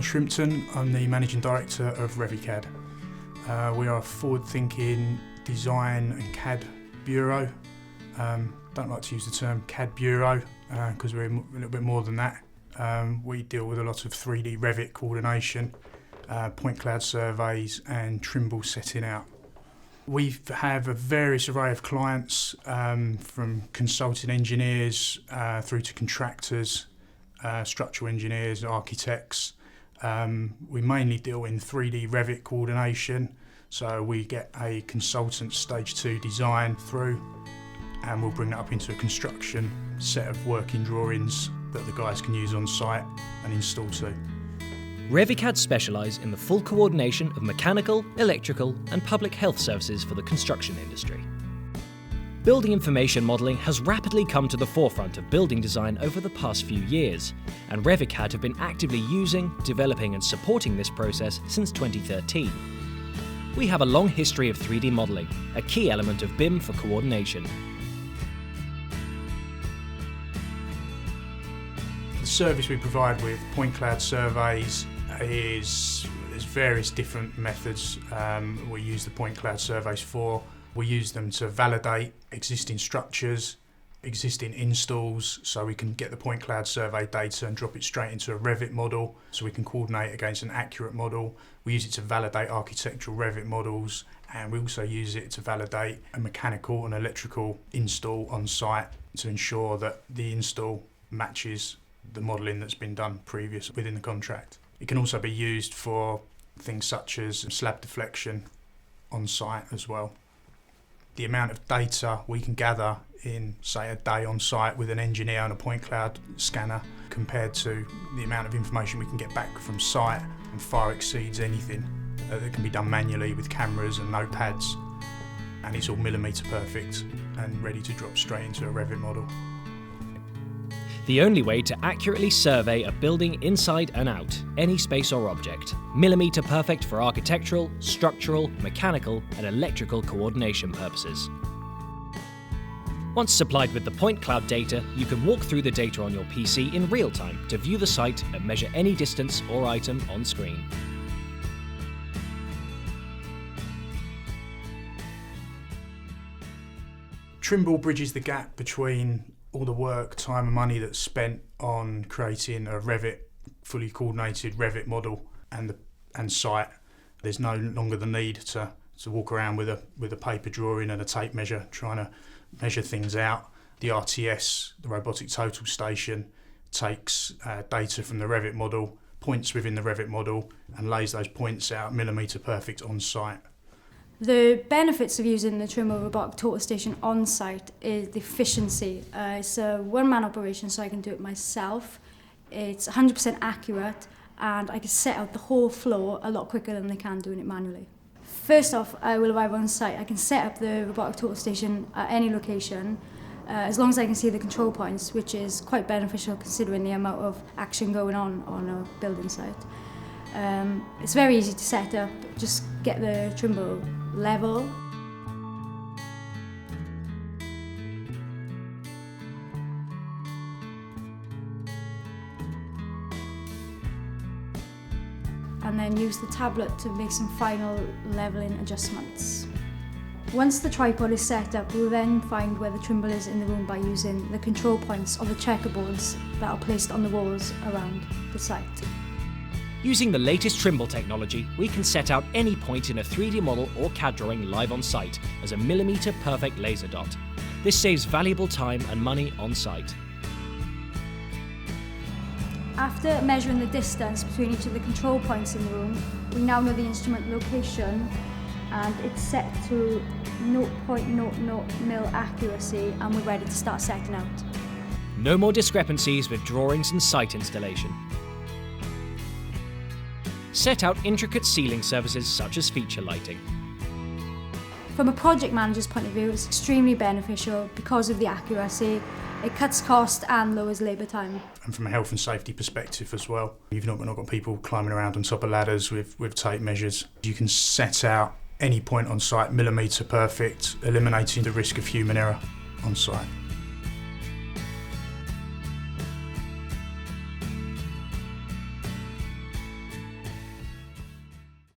Shrimpton. I'm the Managing Director of ReviCAD. We are a forward-thinking design and CAD bureau. Don't like to use the term CAD bureau because we're a little bit more than that. We deal with a lot of 3D Revit coordination, point cloud surveys and Trimble setting out. We have a various array of clients, from consulting engineers through to contractors, structural engineers, architects. We mainly deal in 3D Revit coordination, so we get a consultant stage 2 design through and we'll bring that up into a construction set of working drawings that the guys can use on site and install to. ReviCAD specialise in the full coordination of mechanical, electrical and public health services for the construction industry. Building information modelling has rapidly come to the forefront of building design over the past few years, and ReviCAD have been actively using, developing and supporting this process since 2013. We have a long history of 3D modelling, a key element of BIM for coordination. The service we provide with point cloud surveys there's various different methods we use the point cloud surveys for. We use them to validate existing structures, existing installs, so we can get the point cloud survey data and drop it straight into a Revit model so we can coordinate against an accurate model. We use it to validate architectural Revit models, and we also use it to validate a mechanical and electrical install on site to ensure that the install matches the modelling that's been done previous within the contract. It can also be used for things such as slab deflection on site as well. The amount of data we can gather in, say, a day on site with an engineer and a point cloud scanner compared to the amount of information we can get back from site and far exceeds anything that can be done manually with cameras and notepads, and it's all millimetre perfect and ready to drop straight into a Revit model. The only way to accurately survey a building inside and out, any space or object. Millimetre perfect for architectural, structural, mechanical and electrical coordination purposes. Once supplied with the point cloud data, you can walk through the data on your PC in real time to view the site and measure any distance or item on screen. Trimble bridges the gap between all the work, time and money that's spent on creating a Revit, fully coordinated Revit model and site. There's no longer the need to walk around with a paper drawing and a tape measure trying to measure things out. The RTS, the robotic total station, takes data from the Revit model, points within the Revit model and lays those points out millimetre perfect on site. The benefits of using the Trimble robotic total station on site is the efficiency. It's a one-man operation, so I can do it myself. It's 100% accurate, and I can set out the whole floor a lot quicker than they can doing it manually. First off, I will arrive on site. I can set up the robotic total station at any location, as long as I can see the control points, which is quite beneficial considering the amount of action going on a building site. It's very easy to set up. Just get the Trimble level. And then use the tablet to make some final levelling adjustments. Once the tripod is set up, we'll then find where the Trimble is in the room by using the control points of the checkerboards that are placed on the walls around the site. Using the latest Trimble technology, we can set out any point in a 3D model or CAD drawing live on site as a millimetre perfect laser dot. This saves valuable time and money on site. After measuring the distance between each of the control points in the room, we now know the instrument location, and it's set to 0.00 mil accuracy, and we're ready to start setting out. No more discrepancies with drawings and site installation. Set out intricate ceiling services such as feature lighting. From a project manager's point of view, it's extremely beneficial because of the accuracy. It cuts cost and lowers labour time. And from a health and safety perspective as well, you've not got people climbing around on top of ladders with tape measures. You can set out any point on site millimetre perfect, eliminating the risk of human error on site.